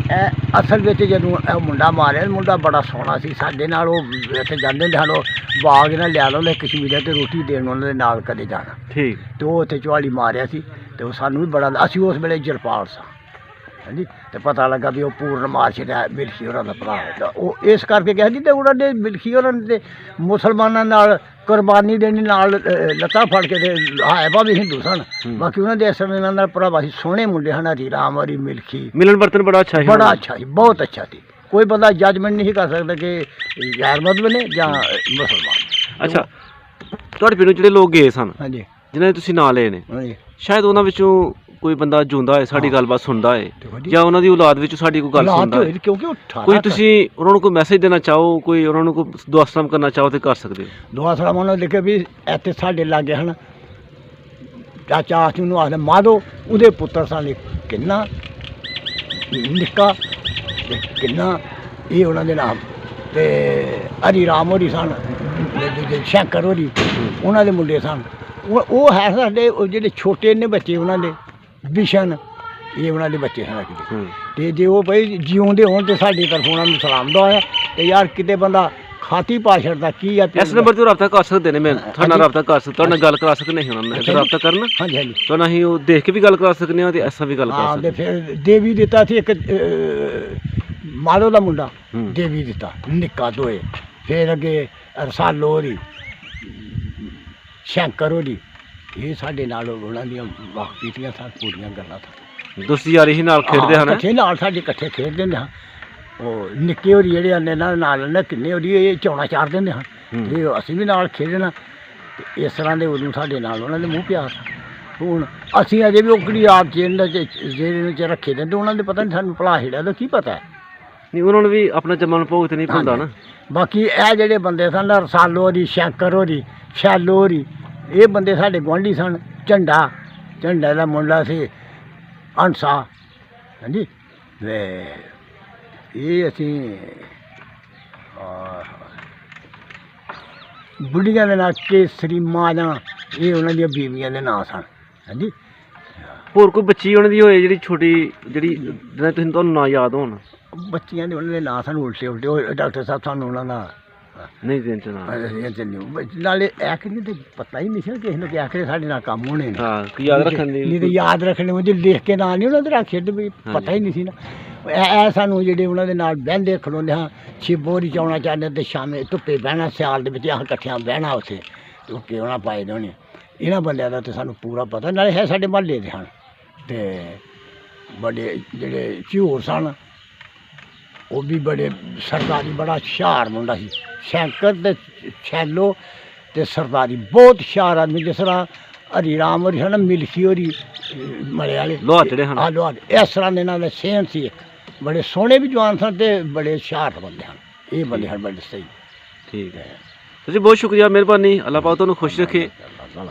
ਇਹ ਅਸਲ ਵਿੱਚ ਜਦੋਂ ਇਹ ਮੁੰਡਾ ਮਾਰਿਆ, ਮੁੰਡਾ ਬੜਾ ਸੋਹਣਾ ਸੀ ਸਾਡੇ ਨਾਲ। ਉਹ ਇੱਥੇ ਜਾਂਦੇ ਹੁੰਦੇ ਸਾਨੂੰ ਬਾਗ ਇਹਨਾਂ ਲਿਆ ਲਓ ਲੈ ਕਸ਼ਮੀਰਾਂ ਤੇ ਰੋਟੀ ਦੇਣ ਉਹਨਾਂ ਦੇ ਨਾਲ ਕਦੇ ਜਾਣਾ। ਠੀਕ। ਤੇ ਉਹ ਉੱਥੇ ਝਾਲੀ ਮਾਰਿਆ ਸੀ, ਤੇ ਉਹ ਸਾਨੂੰ ਵੀ ਬੜਾ, ਅਸੀਂ ਉਸ ਵੇਲੇ ਜਰਪਾਲ ਸਾਂ। ਹਾਂਜੀ, ਤੇ ਪਤਾ ਲੱਗਾ ਵੀ ਉਹ ਪੂਰਨ ਮਾਰ ਛੱਡਿਆ ਮਿਲਖੀ ਹੋਰਾਂ ਦਾ ਭਰਾ। ਤਾਂ ਉਹ ਇਸ ਕਰਕੇ ਕਿਹਾ ਜੀ, ਤੇ ਉਹਨਾਂ ਨੇ ਮਿਲਖੀ ਹੋਰਾਂ ਨੇ ਮੁਸਲਮਾਨਾਂ ਨਾਲ ਕੁਰਬਾਨੀ ਦੇਣੀ, ਨਾਲ ਲੱਤਾਂ ਫੜ ਕੇ, ਤੇ ਹੈ ਭਾਵੇਂ ਹਿੰਦੂ ਸਨ, ਬਾਕੀ ਉਹਨਾਂ ਦੇ ਅਸਲ ਇਹਨਾਂ ਨਾਲ ਭਰਾਵਾ ਸੀ। ਸੋਹਣੇ ਮੁੰਡੇ ਹਨ, ਹਰੀ ਰਾਮ ਹਰੀ ਮਿਲਖੀ, ਮਿਲਣ ਵਰਤਨ ਬੜਾ ਅੱਛਾ ਸੀ। ਬੜਾ ਅੱਛਾ ਸੀ, ਬਹੁਤ ਅੱਛਾ ਸੀ। ਕੋਈ ਬੰਦਾ ਜੱਜਮੈਂਟ ਨਹੀਂ ਕਰ ਸਕਦਾ ਕਿ ਗੈਰ ਮਜ਼ਹਬ ਨੇ ਜਾਂ ਮੁਸਲਮਾਨ। ਅੱਛਾ, ਤੁਹਾਡੇ ਪਿੰਡੋਂ ਜਿਹੜੇ ਲੋਕ ਗਏ ਸਨ, ਹਾਂਜੀ, ਜਿਨ੍ਹਾਂ ਦੇ ਤੁਸੀਂ ਨਾਂ ਲਏ ਨੇ, ਹਾਂਜੀ, ਸ਼ਾਇਦ ਉਹਨਾਂ ਵਿੱਚੋਂ ਕੋਈ ਬੰਦਾ ਜਿਉਂਦਾ ਹੈ, ਸਾਡੀ ਗੱਲਬਾਤ ਸੁਣਦਾ ਹੈ, ਜਾਂ ਉਹਨਾਂ ਦੀ ਔਲਾਦ ਵਿੱਚ ਸਾਡੀ ਕੋਈ ਗੱਲ ਸੁਣਦਾ ਹੈ, ਕਿਉਂਕਿ ਉਹ ਕੋਈ ਤੁਸੀਂ ਉਹਨਾਂ ਨੂੰ ਕੋਈ ਮੈਸੇਜ ਦੇਣਾ ਚਾਹੋ, ਕੋਈ ਉਹਨਾਂ ਨੂੰ ਕੋਈ ਦੁਆ ਸਲਾਮ ਕਰਨਾ ਚਾਹੋ ਤੇ ਕਰ ਸਕਦੇ ਹੋ। ਦੁਆ ਸਲਾਮ ਉਹਨਾਂ ਲਿਖੇ ਵੀ ਇੱਥੇ ਸਾਡੇ ਲਾਗੇ ਹਨ, ਚਾਚਾ ਅਸੀਂ ਨੂੰ ਆਖਦੇ ਮਾਧੋ, ਉਹਦੇ ਪੁੱਤਰ ਸਨ ਕਿੰਨਾ, ਨਿੱਕਾ ਤੇ ਕਿੰਨਾ, ਇਹ ਉਹਨਾਂ ਦੇ ਨਾਮ। ਤੇ ਹਰੀ ਰਾਮ ਹੋਰੀ ਸਨ, ਸ਼ੰਕਰ ਹੋਰੀ ਉਹਨਾਂ ਦੇ ਮੁੰਡੇ ਸਨ। ਉਹ ਹੈ ਸਾਡੇ ਜਿਹੜੇ ਛੋਟੇ ਨੇ ਬੱਚੇ, ਉਹਨਾਂ ਦੇ ਬਿਸ਼ਨ, ਇਹ ਉਹਨਾਂ ਦੇ ਬੱਚੇ ਹਨ ਕਿਤੇ। ਤੇ ਜੇ ਉਹ ਬਈ ਜਿਉਂਦੇ ਹੋਣ ਤੇ ਸਾਡੀ ਤਰਫੋਂ ਉਹਨਾਂ ਨੂੰ ਸਲਾਮ ਦੁਆ ਹੈ। ਤੇ ਯਾਰ ਕਿਤੇ ਬੰਦਾ ਖਾਤੀ ਪਾ ਛੱਡਦਾ ਕੀ ਆ ਇਸ ਨੰਬਰ ਤੇ ਰਾਬਤਾ ਕਰ ਸਕਦੇ ਨੇ, ਮੈਂ ਤੁਹਾਡੇ ਨਾਲ ਰਾਬਤਾ ਕਰ ਸਕਦਾ, ਤੁਹਾਡੇ ਨਾਲ ਗੱਲ ਕਰਾ ਸਕਦੇ ਹਾਂ ਉਹਨਾਂ ਨਾਲ ਰਾਬਤਾ ਕਰਨ। ਹਾਂਜੀ ਹਾਂਜੀ ਤਾਂ ਅਸੀਂ ਉਹ ਦੇਖ ਕੇ ਵੀ ਗੱਲ ਕਰਾ ਸਕਦੇ ਹਾਂ ਤੇ ਐਸਾ ਵੀ ਗੱਲ ਕਰਾ ਹਾਂ। ਸਕਦੇ ਤੇ ਫਿਰ ਦੇਵੀ ਦਿੱਤਾ ਸੀ ਇੱਕ ਮਾਲੋ ਦਾ ਮੁੰਡਾ, ਹੂੰ। ਦੇਵੀ ਦਿੱਤਾ ਨਿੱਕਾ ਦੋਏ। ਫਿਰ ਅੱਗੇ ਰਸਾਲੋ ਹੋਰੀ, ਸ਼ੰਕਰ ਹੋਰੀ, ਇਹ ਸਾਡੇ ਨਾਲ ਉਹਨਾਂ ਦੀਆਂ ਵਾਕਫੀਆਂ ਸਨ, ਪੂਰੀਆਂ ਗੱਲਾਂ ਸਨ। ਦੋਸਤੀ ਯਾਰੀ ਹੀ ਨਾਲ ਖੇਡਦੇ ਹਨ। ਇਕੱਠੇ ਨਾਲ ਸਾਡੇ ਇਕੱਠੇ ਖੇਡਦੇ ਹੁੰਦੇ ਹਾਂ। ਉਹ ਨਿੱਕੇ ਹੋਰੀ ਜਿਹੜੇ ਆਨੇ ਨਾਲ ਨਾ ਕਿੰਨੇ ਹੋਰੀ ਇਹ ਚੌਣਾ ਚਾਰ ਦਿੰਦੇ ਹਨ, ਇਹ ਅਸੀਂ ਵੀ ਨਾਲ ਖੇਡਣਾ। ਤੇ ਇਸ ਤਰ੍ਹਾਂ ਦੇ ਉਦੋਂ ਸਾਡੇ ਨਾਲ ਉਹਨਾਂ ਦੇ ਮੂੰਹ ਪਿਆਰ ਸੀ। ਹੁਣ ਅਸੀਂ ਅਜੇ ਵੀ ਉਕੜੀ ਆਪ ਜੇਲ੍ਹ ਚ ਰੱਖੇ ਦਿੰਦੇ, ਉਹਨਾਂ ਦੇ ਪਤਾ ਨਹੀਂ ਸਾਨੂੰ ਭਲਾ ਹਿੜਿਆ ਦਾ ਕੀ ਪਤਾ ਹੈ। ਨਹੀਂ ਉਹਨਾਂ ਨੂੰ ਵੀ ਆਪਣਾ ਜੰਮਣ ਨੂੰ ਭੁਗਤ ਨਹੀਂ ਪਾਉਂਦਾ ਨਾ। ਬਾਕੀ ਇਹ ਜਿਹੜੇ ਬੰਦੇ ਸਨ ਰਸਾਲੋ ਹੋਰੀ, ਸ਼ੰਕਰ ਹੋਰੀ, ਸ਼ੈਲੋ ਹੋਰੀ, ਇਹ ਬੰਦੇ ਸਾਡੇ ਗੁਆਂਢੀ ਸਨ। ਝੰਡਾ ਦਾ ਮੁੰਡਾ ਸੀ ਅੰਸਾ, ਹਾਂਜੀ। ਇਹ ਅਸੀਂ ਬੁੱਢੀਆਂ ਦੇ ਨਾਂ ਕੇਸਰੀ ਮਾਂ, ਇਹ ਉਹਨਾਂ ਦੀਆਂ ਬੀਵੀਆਂ ਦੇ ਨਾਂ ਸਨ, ਹਾਂਜੀ। ਹੋਰ ਕੋਈ ਬੱਚੀ ਉਹਨਾਂ ਦੀ ਹੋਏ ਜਿਹੜੀ ਛੋਟੀ, ਜਿਹੜੀ ਜਿਹਨਾਂ ਤੁਸੀਂ ਤੁਹਾਨੂੰ ਨਾ ਯਾਦ ਹੋਣ? ਬੱਚੀਆਂ ਦੇ ਉਹਨਾਂ ਦੇ ਨਾਂ ਸਨ ਉਲਟੇ ਉਹ ਡਾਕਟਰ ਸਾਹਿਬ ਸਾਨੂੰ ਉਹਨਾਂ ਦਾ ਨਹੀਂ ਦੇਣ ਚ ਨਾ। ਨਾਲੇ ਐਕਰੀ ਤੇ ਪਤਾ ਹੀ ਨਹੀਂ ਸੀ ਕਿਸੇ ਨੂੰ ਕਿ ਐਕਰੇ ਸਾਡੇ ਨਾਲ ਕੰਮ ਹੋਣੇ ਨੇ। ਹਾਂ, ਕੀ ਯਾਦ ਰੱਖਣ ਦੀ ਨਹੀਂ ਤੇ ਯਾਦ ਰੱਖਣੇ ਉਹ ਲਿਖ ਕੇ ਨਾਂ ਨਹੀਂ ਉਹਨਾਂ ਦੇ ਰੱਖੇ ਤੇ ਵੀ ਪਤਾ ਹੀ ਨਹੀਂ ਸੀ ਨਾ। ਇਹ ਸਾਨੂੰ ਜਿਹੜੇ ਉਹਨਾਂ ਦੇ ਨਾਲ ਬਹਿੰਦੇ ਖਲੋਂਦੇ ਹਾਂ, ਛਿਬੋਰੀ ਚਾਉਣਾ ਚਾਹੁੰਦੇ ਤੇ ਸ਼ਾਮੇ ਧੁੱਪੇ ਬਹਿਣਾ, ਸਿਆਲ ਦੇ ਵਿੱਚ ਇਕੱਠਿਆਂ ਬਹਿਣਾ ਉੱਥੇ ਧੁੱਕੇ ਉਹਨਾਂ ਪਾਏ ਦੇ ਹੋਣੇ। ਇਹਨਾਂ ਬੰਦਿਆਂ ਦਾ ਤਾਂ ਸਾਨੂੰ ਪੂਰਾ ਪਤਾ, ਨਾਲੇ ਹੈ ਸਾਡੇ ਮਹੱਲੇ ਦੇ ਹਨ। ਤੇ ਬੜੇ ਜਿਹੜੇ ਝੂਰ ਸਨ ਉਹ ਵੀ ਬੜੇ ਸਰਦਾਰੀ, ਬੜਾ ਹੁਸ਼ਿਆਰ ਮੁੰਡਾ ਸੀ। ਸ਼ੰਕਰ ਤੇ ਛੈਲੋ ਤੇ ਸਰਦਾਰੀ ਬਹੁਤ ਹੁਸ਼ਿਆਰ ਆਦਮੀ, ਜਿਸ ਤਰ੍ਹਾਂ ਹਰੀ ਰਾਮ ਹੋਰੀ ਸਨ, ਮਿਲਖੀ ਹੋਰੀ ਮਲੇ ਵਾਲੇ ਲੋਹਾ ਜਿਹੜੇ ਹਨ, ਲੋਹਾ, ਇਸ ਤਰ੍ਹਾਂ ਦੇ ਨਾਲ ਸੇਮ ਸੀ। ਇੱਕ ਬੜੇ ਸੋਹਣੇ ਵੀ ਜਵਾਨ ਸਨ ਤੇ ਬੜੇ ਹੁਸ਼ਿਆਰ ਬੰਦੇ ਹਨ। ਇਹ ਬੰਦੇ ਹਨ ਬੜੇ ਸਹੀ। ਠੀਕ ਹੈ ਤੁਸੀਂ ਬਹੁਤ ਸ਼ੁਕਰੀਆ, ਮਿਹਰਬਾਨੀ। ਅੱਲਾਹ ਪਾਕ ਤੁਹਾਨੂੰ ਖੁਸ਼ ਰੱਖੇ।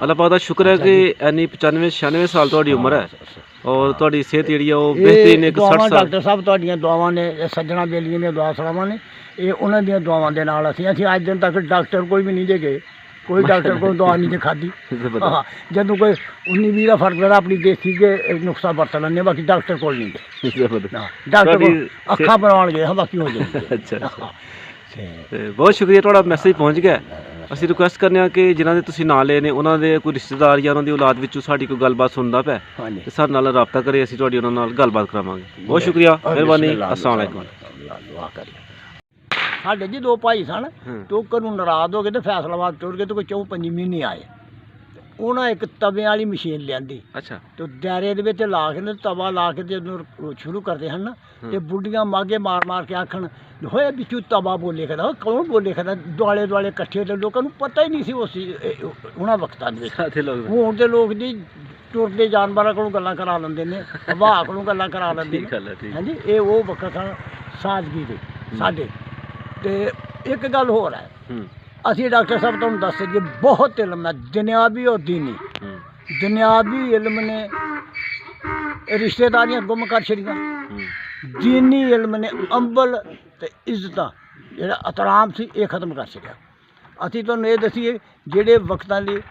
ਅੱਲਾਹ ਪਾਕ ਦਾ ਸ਼ੁਕਰ ਹੈ ਕਿ ਇੰਨੀ 95-96 ਸਾਲ ਤੁਹਾਡੀ ਉਮਰ ਹੈ ਔਰ ਤੁਹਾਡੀ ਸਿਹਤ ਜਿਹੜੀ ਆ ਉਹ ਬਿਹਤਰੀਨ, ਇੱਕ 60 ਸਾਲ। ਡਾਕਟਰ ਸਾਹਿਬ ਤੁਹਾਡੀਆਂ ਦੁਆਵਾਂ ਨੇ, ਸੱਜਣਾ ਬੇਲੀਆਂ ਦੀਆਂ ਦੁਆ ਸਲਾਮਾਂ ਨੇ, ਇਹ ਉਹਨਾਂ ਦੀਆਂ ਦੁਆਵਾਂ ਦੇ ਨਾਲ ਅਸੀਂ ਅੱਜ ਦਿਨ ਤੱਕ ਡਾਕਟਰ ਕੋਈ ਵੀ ਨਹੀਂ ਜੇ ਗਏ, ਕੋਈ ਡਾਕਟਰ ਕੋਲ ਦਵਾ ਨਹੀਂ ਜੇ ਖਾਧੀ। ਹਾਂ, ਜਦੋਂ ਕੋਈ 19-20 ਦਾ ਫਰਕ ਪੈਂਦਾ ਆਪਣੀ ਦੇਸੀ ਕੇ ਨੁਸਖਾ ਵਰਤ ਲੈਂਦੇ, ਬਾਕੀ ਡਾਕਟਰ ਕੋਲ ਨਹੀਂ ਗਏ। ਡਾਕਟਰ ਕੋਲ ਅੱਖਾਂ ਬਣਾਉਣ ਗਏ ਹਾਂ, ਬਾਕੀ ਹੋ ਜਾਏ। ਅੱਛਾ, ਤੇ ਬਹੁਤ ਸ਼ੁਕਰੀਆ, ਤੁਹਾਡਾ ਮੈਸੇਜ ਪਹੁੰਚ ਗਿਆ। ਅਸੀਂ ਰਿਕੁਐਸਟ ਕਰਨੇ ਆ ਕਿ ਜਿਨ੍ਹਾਂ ਦੇ ਤੁਸੀਂ ਨਾਂ ਲਏ ਨੇ ਉਹਨਾਂ ਦੇ ਕੋਈ ਰਿਸ਼ਤੇਦਾਰ ਜਾਂ ਉਹਨਾਂ ਦੀ ਔਲਾਦ ਵਿੱਚੋਂ ਸਾਡੀ ਕੋਈ ਗੱਲਬਾਤ ਸੁਣਦਾ ਪਿਆ ਤੇ ਸਾਡੇ ਨਾਲ ਰਾਬਤਾ ਕਰੇ, ਅਸੀਂ ਤੁਹਾਡੀ ਉਹਨਾਂ ਨਾਲ ਗੱਲਬਾਤ ਕਰਾਵਾਂਗੇ। ਬਹੁਤ ਸ਼ੁਕਰੀਆ, ਮਿਹਰਬਾਨੀ। अस्सलाम वालेकुम। ਸਾਡੇ ਜੀ ਦੋ ਭਾਈ ਸਨ, ਤੇ ਉਹ ਘਰੋਂ ਨਾਰਾਜ਼ ਹੋ ਕੇ ਤੇ ਫੈਸਲਾਬਾਦ ਟੁਰ ਗਏ ਤੇ ਕੋਈ 4-5 ਮਹੀਨੇ ਆਏ। ਉਹਨਾਂ ਇੱਕ ਤਵੇ ਵਾਲੀ ਮਸ਼ੀਨ ਲਿਆਂਦੀ। ਅੱਛਾ। ਤੇ ਦਾਇਰੇ ਦੇ ਵਿੱਚ ਲਾ ਕੇ ਤੇ ਤਵਾ ਲਾ ਕੇ ਜਦੋਂ ਸ਼ੁਰੂ ਕਰਦੇ ਹਨ ਨਾ, ਤੇ ਬੁੱਢੀਆਂ ਮਾਗੇ ਮਾਰ ਕੇ ਆਖਣ ਹੋਏ ਵਿੱਚੋਂ ਤਵਾ ਬੋਲੇ ਖਦਾ, ਕੌਣ ਬੋਲੇ ਖਦਾ, ਦੁਆਲੇ ਦੁਆਲੇ ਇਕੱਠੇ ਤੇ ਲੋਕਾਂ ਨੂੰ ਪਤਾ ਹੀ ਨਹੀਂ ਸੀ ਉਸ ਉਹਨਾਂ ਵਕਤਾਂ ਦੇ ਵਿੱਚ। ਹੁਣ ਦੇ ਲੋਕ ਜੀ ਤੁਰਦੇ ਜਾਨਵਰਾਂ ਕੋਲੋਂ ਗੱਲਾਂ ਕਰਾ ਲੈਂਦੇ ਨੇ, ਹਵਾ ਕੋਲੋਂ ਗੱਲਾਂ ਕਰਾ ਲੈਂਦੇ ਨੇ, ਹਾਂਜੀ। ਇਹ ਉਹ ਵਕਤ ਹਨ ਸਾਦਗੀ ਦੇ ਸਾਡੇ। ਤੇ ਇੱਕ ਗੱਲ ਹੋਰ ਹੈ, ਅਸੀਂ ਡਾਕਟਰ ਸਾਹਿਬ ਤੁਹਾਨੂੰ ਦੱਸ ਦਈਏ, ਬਹੁਤ ਇਲਮ ਹੈ ਦੁਨਿਆਵੀ ਔਰ ਦੀਨੀ। ਦੁਨਿਆਵੀ ਇਲਮ ਨੇ ਰਿਸ਼ਤੇਦਾਰੀਆਂ ਗੁੰਮ ਕਰ ਛੜੀਆਂ, ਦੀਨੀ ਇਲਮ ਨੇ ਅੰਬਲ ਤੇ ਇੱਜ਼ਤਾਂ, ਜਿਹੜਾ ਅਤਰਾਮ ਸੀ, ਇਹ ਖਤਮ ਕਰ ਛੜਿਆ। ਅਸੀਂ ਤੁਹਾਨੂੰ ਇਹ ਦੱਸੀਏ, ਜਿਹੜੇ ਵਕਤਾਂ ਲਈ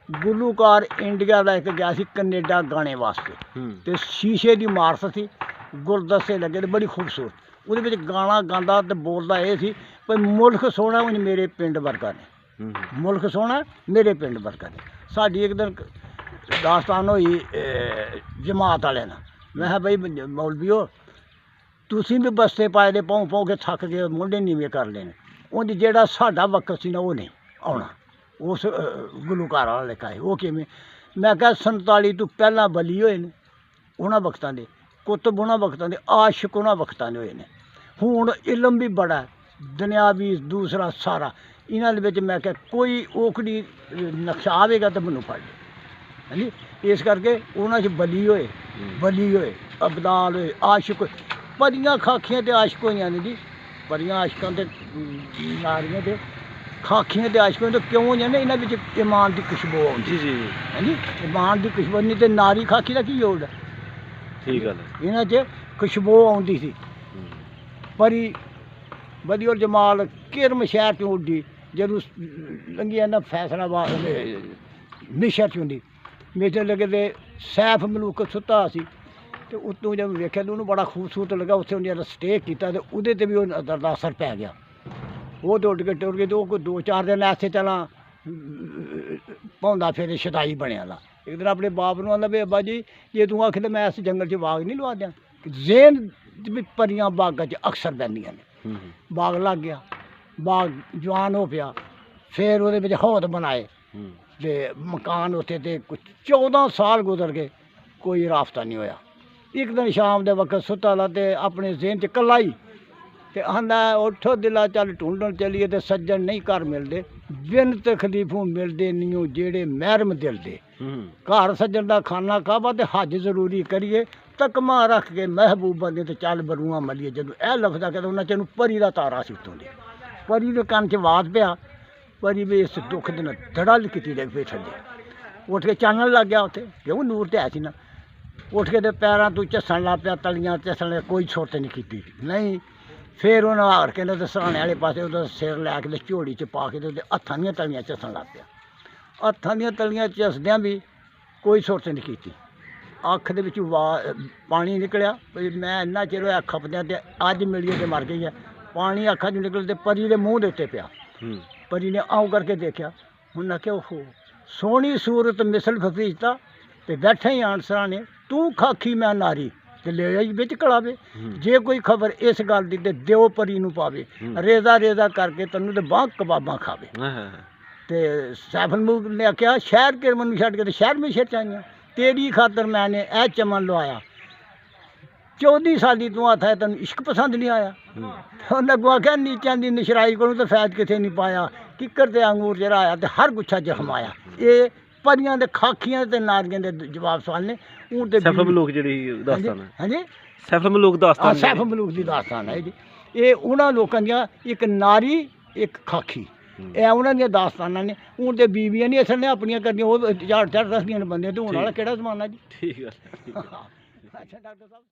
ਗੁਲੂਕਾਰ ਇੰਡੀਆ ਦਾ ਇੱਕ ਗਿਆ ਸੀ ਕੈਨੇਡਾ ਗਾਣੇ ਵਾਸਤੇ, ਤੇ ਸ਼ੀਸ਼ੇ ਦੀ ਮਾਰਸ ਸੀ, ਗੁਲਦਸਤੇ ਲੱਗੇ ਤੇ ਬੜੀ ਖੂਬਸੂਰਤ, ਉਹਦੇ ਵਿੱਚ ਗਾਣਾ ਗਾਉਂਦਾ ਤੇ ਬੋਲਦਾ ਇਹ ਸੀ ਵੀ ਮੁਲਕ ਸੋਹਣਾ ਉਂਝ ਮੇਰੇ ਪਿੰਡ ਵਰਗਾ ਨੇ, ਮੁਲਕ ਸੋਹਣਾ ਮੇਰੇ ਪਿੰਡ ਵਰਗਾ ਨੇ। ਸਾਡੀ ਇੱਕ ਦਿਨ ਦਾਸਤਾਨ ਹੋਈ ਜਮਾਤ ਵਾਲਿਆਂ ਨਾਲ। ਮੈਂ ਕਿਹਾ ਬਈ ਮੌਲਵੀਓ, ਤੁਸੀਂ ਵੀ ਬਸਤੇ ਪਾਏ ਦੇ ਪਾਉ ਕੇ ਥੱਕ ਕੇ ਮੁੰਡੇ ਨੀਵੇਂ ਕਰ ਲੈਣੇ, ਉਂਝ ਜਿਹੜਾ ਸਾਡਾ ਵਕਤ ਸੀ ਨਾ ਉਹ ਨਹੀਂ ਆਉਣਾ। ਉਸ ਗੁਲੂਕਾਰਾਂ ਵਾਲੇ ਕਾਏ ਉਹ ਕਿਵੇਂ? ਮੈਂ ਕਿਹਾ 47 ਤੋਂ ਪਹਿਲਾਂ ਬਲੀ ਹੋਏ ਨੇ ਉਹਨਾਂ ਵਕਤਾਂ ਦੇ, ਕੁਤਬ ਉਹਨਾਂ ਵਕਤਾਂ ਦੇ, ਆਸ਼ਿਕ ਉਹਨਾਂ ਵਕਤਾਂ ਦੇ ਹੋਏ ਨੇ। ਹੁਣ ਇਲਮ ਵੀ ਬੜਾ ਦੁਨਿਆਵੀ ਦੂਸਰਾ ਸਾਰਾ, ਇਹਨਾਂ ਦੇ ਵਿੱਚ ਮੈਂ ਕਿਹਾ ਕੋਈ ਔਖੜੀ ਨਕਸ਼ਾ ਆਵੇਗਾ ਤਾਂ ਮੈਨੂੰ ਫੜ ਲਏ, ਹਾਂਜੀ। ਇਸ ਕਰਕੇ ਉਹਨਾਂ 'ਚ ਬਲੀ ਹੋਏ ਅਬਦਾਲ ਹੋਏ, ਆਸ਼ਿਕ ਹੋਏ, ਪਰੀਆਂ ਖਾਖੀਆਂ ਤੇ ਆਸ਼ਿਕ ਹੋਈਆਂ ਨੇ ਜੀ। ਪਰੀਆਂ ਆਸ਼ਿਕਾਂ ਤੇ ਨਾਰੀਆਂ ਤੇ ਖਾਖੀਆਂ ਤੇ ਆਸ਼ਿਕਾਂ ਤੇ ਕਿਉਂ ਹੋਈਆਂ ਨੇ? ਇਹਨਾਂ ਵਿੱਚ ਇਮਾਨ ਦੀ ਖੁਸ਼ਬੂ ਆਉਂਦੀ ਜੀ, ਹਾਂਜੀ। ਇਮਾਨ ਦੀ ਖੁਸ਼ਬੂ ਨਹੀਂ ਤੇ ਨਾਰੀ ਖਾਖੀ ਦਾ ਕੀ ਯੋਗ ਹੈ? ਠੀਕ ਗੱਲ ਹੈ। ਇਹਨਾਂ 'ਚ ਖੁਸ਼ਬੂ ਆਉਂਦੀ ਸੀ। ਪਰੀ ਬਦੀਉਲ ਜਮਾਲ ਕਿਰਮ ਸ਼ਹਿਰ 'ਚੋਂ ਉੱਡੀ, ਜਦੋਂ ਲੰਘੀ ਨਾ ਫੈਸਲਾਬਾਦ ਮਿਸ਼ਰ 'ਚ ਹੁੰਦੀ, ਮੇਜਰ ਲੱਗੇ ਤੇ ਸੈਫ ਮਲੂਕ ਸੁੱਤਾ ਸੀ, ਤੇ ਉੱਤੋਂ ਜਦੋਂ ਵੇਖਿਆ ਤਾਂ ਉਹਨੂੰ ਬੜਾ ਖੂਬਸੂਰਤ ਲੱਗਾ। ਉੱਥੇ ਉਹਨੇ ਸਟੇ ਕੀਤਾ ਤੇ ਉਹਦੇ 'ਤੇ ਵੀ ਉਹ ਨਜ਼ਰ ਦਾ ਅਸਰ ਪੈ ਗਿਆ। ਉਹ ਤਾਂ ਉੱਡ ਕੇ ਟੁਰ ਗਏ, ਤੇ ਉਹ ਕੋਈ 2-4 ਦਿਨ ਐਸੇ ਚਲਾ ਪਾਉਂਦਾ ਫਿਰ ਸ਼ਦਾਈ ਬਣਿਆ ਲਾ। ਇੱਕ ਦਿਨ ਆਪਣੇ ਬਾਪ ਨੂੰ ਆਂਦਾ ਵੀ ਅੱਬਾ ਜੀ ਜੇ ਤੂੰ ਆਖੇ ਤਾਂ ਮੈਂ ਇਸ ਜੰਗਲ 'ਚ ਬਾਗ ਨਹੀਂ ਲਵਾ ਦਿਆਂ। ਜ਼ੇਨ ਵੀ ਪਰੀਆਂ ਬਾਗਾਂ 'ਚ ਅਕਸਰ ਪੈਂਦੀਆਂ ਨੇ। ਬਾਗ ਲੱਗ ਗਿਆ, ਬਾਗ ਜਵਾਨ ਹੋ ਪਿਆ, ਫਿਰ ਉਹਦੇ ਵਿੱਚ ਹੌਦ ਬਣਾਏ ਤੇ ਮਕਾਨ ਉੱਥੇ, ਤੇ ਕੁਛ 14 ਸਾਲ ਗੁਜ਼ਰ ਗਏ, ਕੋਈ ਰਾਫਤਾ ਨਹੀਂ ਹੋਇਆ। ਇੱਕ ਦਿਨ ਸ਼ਾਮ ਦੇ ਵਕਤ ਸੁੱਤਾ ਲਾ ਤੇ ਆਪਣੇ ਜ਼ੇਨ 'ਚ ਇਕੱਲਾ ਹੀ, ਤੇ ਆਂਦਾ ਉੱਠੋ ਦਿਲਾ ਚੱਲ ਢੂੰਡਣ ਚੱਲੀਏ, ਤੇ ਸੱਜਣ ਨਹੀਂ ਘਰ ਮਿਲਦੇ, ਬਿਨ ਤਕਲੀਫੋਂ ਮਿਲਦੇ ਨਹੀਂ ਜਿਹੜੇ ਮਹਿਰਮ ਦਿਲ ਦੇ। ਘਰ ਸੱਜਣ ਦਾ ਖਾਨਾ ਕਾਬਾ ਤੇ ਹੱਜ ਜ਼ਰੂਰੀ ਕਰੀਏ, ਤਕਮਾ ਰੱਖ ਕੇ ਮਹਿਬੂਬਾ ਦੇ ਤੇ ਚੱਲ ਬਰੂਆਂ ਮਲੀਏ। ਜਦੋਂ ਇਹ ਲਫ਼ਜ਼ਾ ਕਹਿੰਦਾ ਉਹਨਾਂ 'ਚ ਇਹਨੂੰ ਪਰੀ ਦਾ ਤਾਰਾ ਸੀ ਉੱਤੋਂ ਦੀ। ਪਰੀ ਦੇ ਕੰਨ 'ਚ ਆਵਾਜ਼ ਪਿਆ, ਪਰੀ ਵੀ ਇਸ ਦੁੱਖ ਦੇ ਨਾਲ ਧੜਲ ਕੀਤੀ ਡਿੱਗ ਪਈ ਥੱਲੇ। ਉੱਠ ਕੇ ਚਾਨਣ ਲੱਗ ਗਿਆ ਉੱਥੇ, ਕਿਉਂ ਨੂਰ ਤੇ ਹੈ ਸੀ ਨਾ। ਉੱਠ ਕੇ ਤੇ ਪੈਰਾਂ ਤੋਂ ਝੱਸਣ ਲੱਗ ਪਿਆ, ਤਲੀਆਂ ਝੱਸਣ ਲੱਗ, ਕੋਈ ਸੁਰਤ ਨਹੀਂ ਕੀਤੀ ਨਹੀਂ। ਫਿਰ ਉਹਨਾਂ ਹਾਰ ਕੇ ਨਾ ਤੇ ਸਰਾਣੇ ਵਾਲੇ ਪਾਸੇ ਉਹਦਾ ਸਿਰ ਲੈ ਕੇ ਤੇ ਝੋਲੀ 'ਚ ਪਾ ਕੇ ਤੇ ਉਹਦੇ ਹੱਥਾਂ ਦੀਆਂ ਤਲੀਆਂ ਝੱਸਣ ਲੱਗ ਪਿਆ। ਹੱਥਾਂ ਦੀਆਂ ਤਲੀਆਂ ਝੱਸਦਿਆਂ ਵੀ ਕੋਈ ਸੁਰਤ ਨਹੀਂ ਕੀਤੀ। ਅੱਖ ਦੇ ਵਿੱਚੋਂ ਪਾਣੀ ਨਿਕਲਿਆ ਵੀ ਮੈਂ ਇੰਨਾ ਚਿਰ ਹੋਇਆ ਖਪਦਿਆਂ, ਤੇ ਅੱਜ ਮਿਲੀਏ ਤੇ ਮਰ ਗਈ ਹੈ। ਪਾਣੀ ਅੱਖਾਂ 'ਚੋਂ ਨਿਕਲ ਤੇ ਪਰੀ ਦੇ ਮੂੰਹ ਦੇ ਉੱਤੇ ਪਿਆ। ਪਰੀ ਨੇ ਆਉਂ ਕਰਕੇ ਦੇਖਿਆ, ਉਹਨਾਂ ਕਿਹਾ ਉਹ ਸੋਹਣੀ ਸੂਰਤ ਮਿਸਲ ਫਫੀਤਾ, ਤੇ ਬੈਠੇ ਹੀ ਆਨਸਰਾਂ ਨੇ ਤੂੰ ਖਾਖੀ ਮੈਂ ਨਾਰੀ, ਤੇ ਲੈ ਆਈ ਵਿੱਚ ਕਲਾਵੇ। ਜੇ ਕੋਈ ਖਬਰ ਇਸ ਗੱਲ ਦੀ ਤੇ ਦਿਓ ਪਰੀ ਨੂੰ ਪਾਵੇ, ਰੇਜ਼ਾ ਰੇਜ਼ਾ ਕਰਕੇ ਤੈਨੂੰ ਤੇ ਬਾਹ ਕਬਾਬਾਂ ਖਾਵੇ। ਤੇ ਸੈਫਲ ਮੁਲਕ ਨੇ ਆਖਿਆ ਸ਼ਹਿਰ ਕਿਰਮਨ ਨੂੰ ਛੱਡ ਕੇ ਤੇ ਸ਼ਹਿਰ ਵਿੱਚ ਛਿੜ ਆਈਆਂ, ਤੇਰੀ ਖਾਤਰ ਮੈਂ ਨੇ ਇਹ ਚਮਨ ਲਵਾਇਆ। 14 ਸਾਲੀ ਤੂੰ ਹੱਥ ਹੈ, ਤੈਨੂੰ ਇਸ਼ਕ ਪਸੰਦ ਨਹੀਂ ਆਇਆ। ਉਹਨੇ ਅੱਗੋਂ ਆਖਿਆ ਨੀਚਾਂ ਦੀ ਨਿਸ਼ਰਾਈ ਕੋਲੋਂ ਤਾਂ ਫੈਜ਼ ਕਿਥੇ ਨਹੀਂ ਪਾਇਆ, ਕਿੱਕਰ ਤੇ ਅੰਗੂਰ ਚੜਾਇਆ ਤੇ ਹਰ ਗੁੱਛਾ ਜਖਮਾਇਆ। ਇਹ ਪਰੀਆਂ ਦੇ ਖਾਖੀਆਂ ਤੇ ਨਾਰੀਆਂ ਦੇ ਜਵਾਬ ਸਵਾਲ ਨੇ। ਉਹ ਤੇ ਸੈਫਲ ਮਲੂਕ ਜਿਹੜੀ ਦਾਸਤਾਨ ਹੈ, ਹਾਂਜੀ ਸੈਫਲ ਮਲੂਕ ਦਾਸਤਾਨ, ਸੈਫਲ ਮਲੂਕ ਦੀ ਦਾਸਤਾਨ ਹੈ ਜੀ। ਇਹ ਉਹਨਾਂ ਲੋਕਾਂ ਦੀਆਂ ਇੱਕ ਨਾਰੀ ਇੱਕ ਖਾਖੀ, ਇਹ ਉਹਨਾਂ ਦੀਆਂ ਦਾਸਤਾਨਾਂ ਨੇ। ਹੁਣ ਤੇ ਬੀਬੀਆਂ ਨਹੀਂ ਅਸਲ ਨੇ ਆਪਣੀਆਂ ਕਰਦੀਆਂ, ਉਹ ਝਾੜ ਝਾੜ ਦੱਸਦੀਆਂ ਨੇ ਬੰਦੇ, ਤੇ ਹੁਣ ਵਾਲਾ ਕਿਹੜਾ ਜ਼ਮਾਨਾ ਜੀ। ਠੀਕ ਹੈ। ਅੱਛਾ ਡਾਕਟਰ ਸਾਹਿਬ।